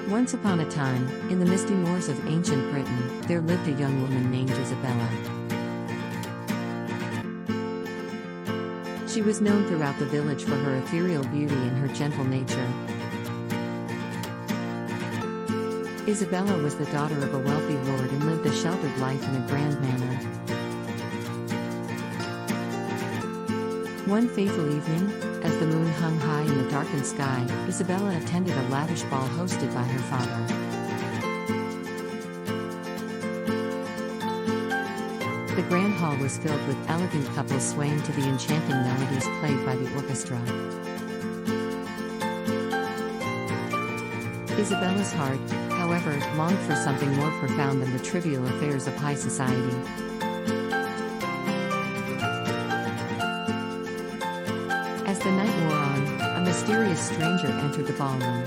Once upon a time, in the misty moors of ancient Britain, there lived a young woman named Isabella. She was known throughout the village for her ethereal beauty and her gentle nature. Isabella was the daughter of a wealthy lord and lived a sheltered life in a grand manor. One fateful evening, as the moon hung high in the darkened sky, Isabella attended a lavish ball hosted by her father. The grand hall was filled with elegant couples swaying to the enchanting melodies played by the orchestra. Isabella's heart, however, longed for something more profound than the trivial affairs of high society. As the night wore on, a mysterious stranger entered the ballroom.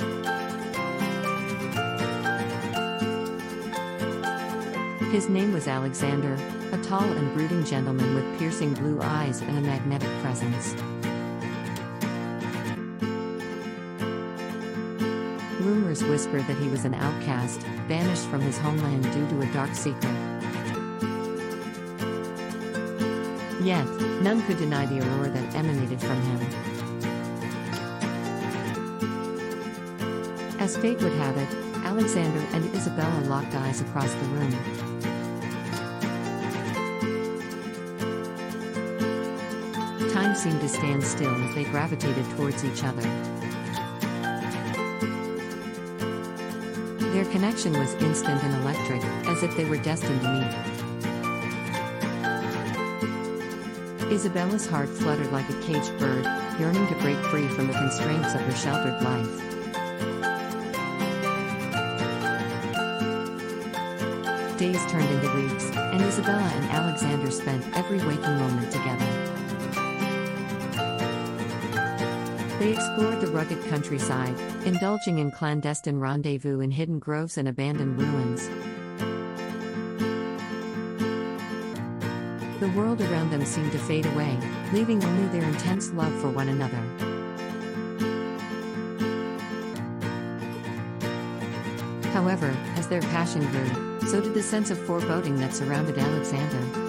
His name was Alexander, a tall and brooding gentleman with piercing blue eyes and a magnetic presence. Rumors whispered that he was an outcast, banished from his homeland due to a dark secret. Yet, none could deny the allure that emanated from him. As fate would have it, Alexander and Isabella locked eyes across the room. Time seemed to stand still as they gravitated towards each other. Their connection was instant and electric, as if they were destined to meet. Isabella's heart fluttered like a caged bird, yearning to break free from the constraints of her sheltered life. Days turned into weeks, and Isabella and Alexander spent every waking moment together. They explored the rugged countryside, indulging in clandestine rendezvous in hidden groves and abandoned ruins. The world around them seemed to fade away, leaving only their intense love for one another. However, as their passion grew, so did the sense of foreboding that surrounded Alexander.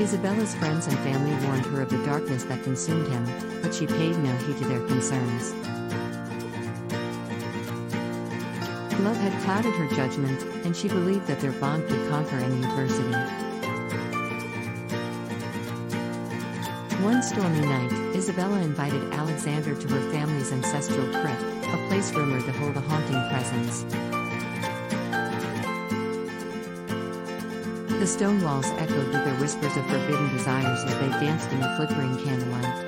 Isabella's friends and family warned her of the darkness that consumed him, but she paid no heed to their concerns. Love had clouded her judgment, and she believed that their bond could conquer any adversity. One stormy night, Isabella invited Alexander to her family's ancestral crypt, a place rumored to hold a haunting presence. The stone walls echoed with their whispers of forbidden desires as they danced in the flickering candlelight.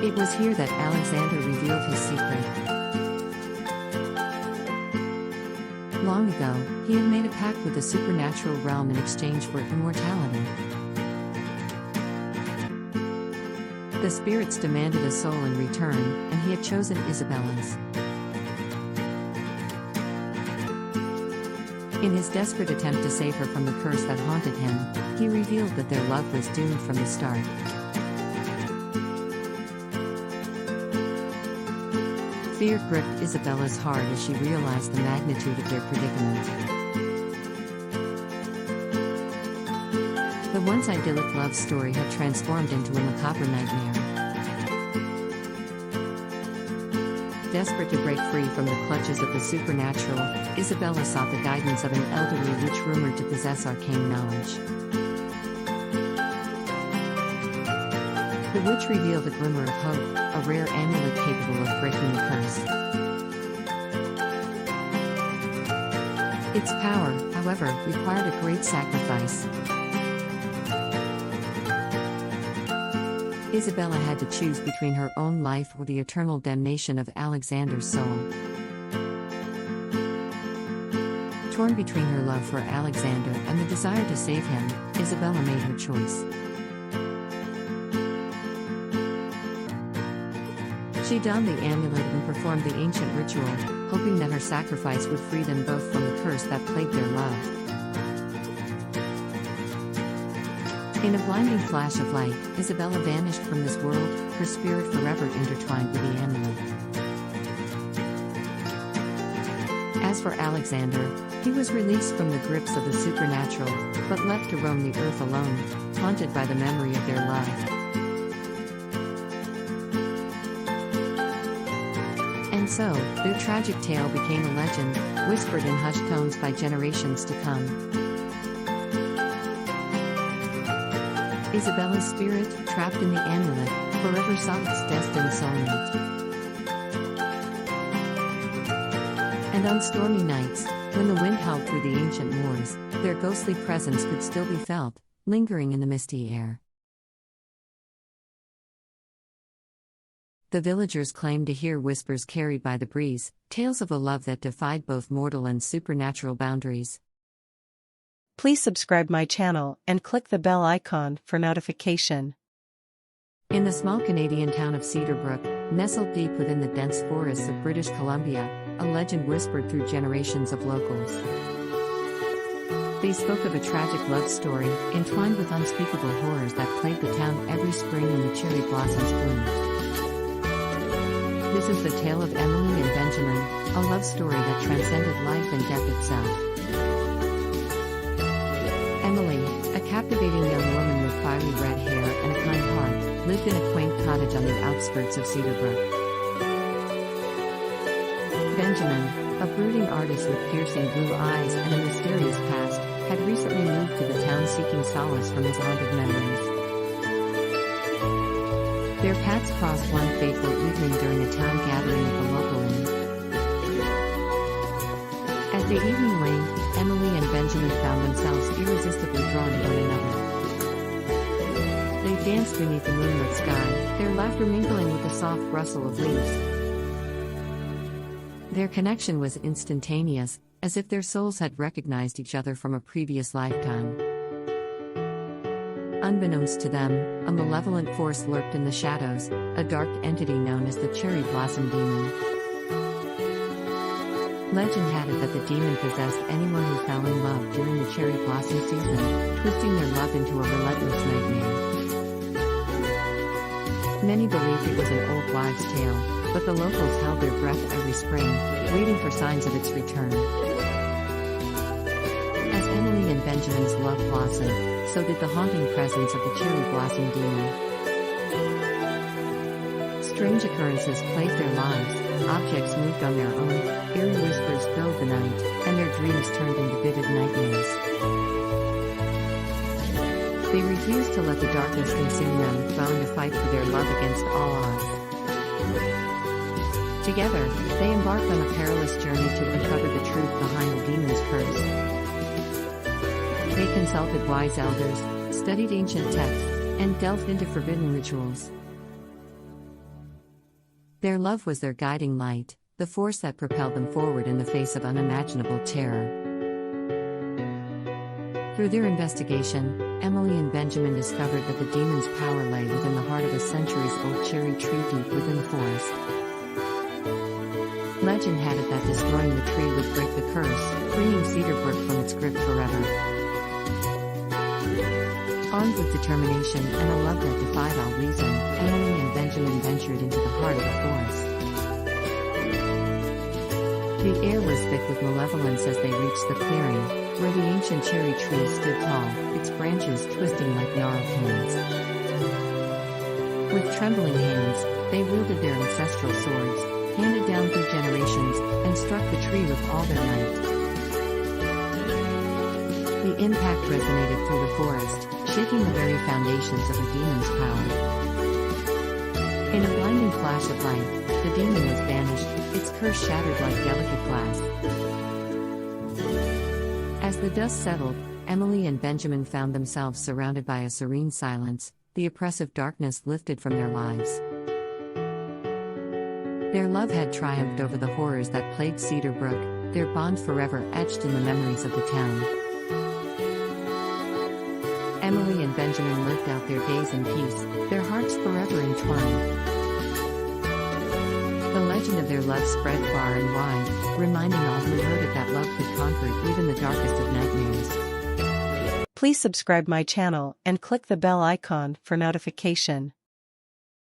It was here that Alexander revealed his secret. Long ago, he had made a pact with the supernatural realm in exchange for immortality. The spirits demanded a soul in return, and he had chosen Isabella's. In his desperate attempt to save her from the curse that haunted him, he revealed that their love was doomed from the start. Fear gripped Isabella's heart as she realized the magnitude of their predicament. The once idyllic love story had transformed into a macabre nightmare. Desperate to break free from the clutches of the supernatural, Isabella sought the guidance of an elderly witch rumored to possess arcane knowledge. The witch revealed a glimmer of hope, a rare amulet capable of breaking the curse. Its power, however, required a great sacrifice. Isabella had to choose between her own life or the eternal damnation of Alexander's soul. Torn between her love for Alexander and the desire to save him, Isabella made her choice. She donned the amulet and performed the ancient ritual, hoping that her sacrifice would free them both from the curse that plagued their love. In a blinding flash of light, Isabella vanished from this world, her spirit forever intertwined with the amulet. As for Alexander, he was released from the grips of the supernatural, but left to roam the earth alone, haunted by the memory of their love. And so, their tragic tale became a legend, whispered in hushed tones by generations to come. Isabella's spirit, trapped in the amulet, forever sought its destined soulmate. And on stormy nights, when the wind howled through the ancient moors, their ghostly presence could still be felt, lingering in the misty air. The villagers claimed to hear whispers carried by the breeze, tales of a love that defied both mortal and supernatural boundaries. Please subscribe my channel and click the bell icon for notification. In the small Canadian town of Cedarbrook, nestled deep within the dense forests of British Columbia, a legend whispered through generations of locals. They spoke of a tragic love story, entwined with unspeakable horrors that plagued the town every spring when the cherry blossoms bloomed. This is the tale of Emily and Benjamin, a love story that transcended life and death itself. Emily, a captivating young woman with fiery red hair and a kind heart, lived in a quaint cottage on the outskirts of Cedarbrook. Benjamin, a brooding artist with piercing blue eyes and a mysterious past, had recently moved to the town seeking solace from his haunted memories. Their paths crossed one fateful evening during a town gathering at the local inn. As the evening waned, Emily and Benjamin found themselves irresistibly drawn to one another. They danced beneath the moonlit sky, their laughter mingling with the soft rustle of leaves. Their connection was instantaneous, as if their souls had recognized each other from a previous lifetime. Unbeknownst to them, a malevolent force lurked in the shadows, a dark entity known as the Cherry Blossom Demon. Legend had it that the demon possessed anyone who fell in love during the cherry blossom season, twisting their love into a relentless nightmare. Many believed it was an old wives' tale, but the locals held their breath every spring, waiting for signs of its return. As Emily and Benjamin's love blossomed, so did the haunting presence of the cherry blossom demon. Strange occurrences plagued their lives, objects moved on their own, eerie whispers filled the night, and their dreams turned into vivid nightmares. They refused to let the darkness consume them, vowing to fight for their love against all odds. Together, they embarked on a perilous journey to uncover the truth behind the demon's curse. They consulted wise elders, studied ancient texts, and delved into forbidden rituals. Their love was their guiding light, the force that propelled them forward in the face of unimaginable terror. Through their investigation, Emily and Benjamin discovered that the demon's power lay within the heart of a centuries-old cherry tree deep within the forest. Legend had it that destroying the tree would break the curse, freeing Cedarbrook from its grip forever. Armed with determination and a love that defied all reason, Emily and Benjamin ventured into the heart of the forest. The air was thick with malevolence as they reached the clearing, where the ancient cherry tree stood tall, its branches twisting like gnarled hands. With trembling hands, they wielded their ancestral swords, handed down through generations, and struck the tree with all their might. The impact resonated through the forest, shaking the very foundations of the demon's power. In a blinding flash of light, the demon was banished, its curse shattered like delicate glass. As the dust settled, Emily and Benjamin found themselves surrounded by a serene silence, the oppressive darkness lifted from their lives. Their love had triumphed over the horrors that plagued Cedarbrook, their bond forever etched in the memories of the town. Emily and Benjamin lived out their days in peace, their hearts forever entwined. The legend of their love spread far and wide, reminding all who heard it that love could conquer even the darkest of nightmares. Please subscribe my channel and click the bell icon for notification.